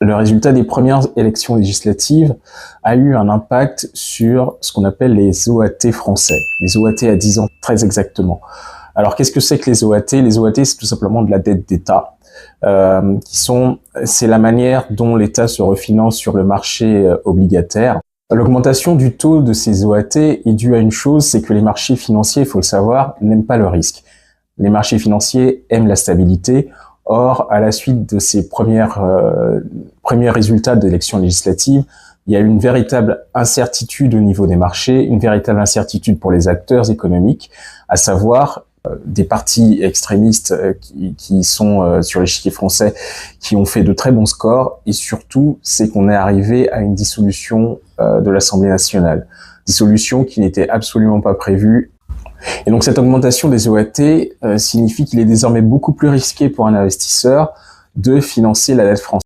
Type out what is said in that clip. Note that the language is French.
Le résultat des premières élections législatives a eu un impact sur ce qu'on appelle les OAT français, les OAT à 10 ans très exactement. Alors qu'est-ce que c'est que les OAT? Les OAT, c'est tout simplement de la dette d'État. C'est la manière dont l'État se refinance sur le marché obligataire. L'augmentation du taux de ces OAT est due à une chose, c'est que les marchés financiers, il faut le savoir, n'aiment pas le risque. Les marchés financiers aiment la stabilité. Or, à la suite de ces premiers résultats d'élections législatives, il y a une véritable incertitude au niveau des marchés, une véritable incertitude pour les acteurs économiques, à savoir des partis extrémistes qui sont sur l'échiquier français, qui ont fait de très bons scores, et surtout, c'est qu'on est arrivé à une dissolution de l'Assemblée nationale. Dissolution qui n'était absolument pas prévue. Et donc cette augmentation des OAT signifie qu'il est désormais beaucoup plus risqué pour un investisseur de financer la dette française.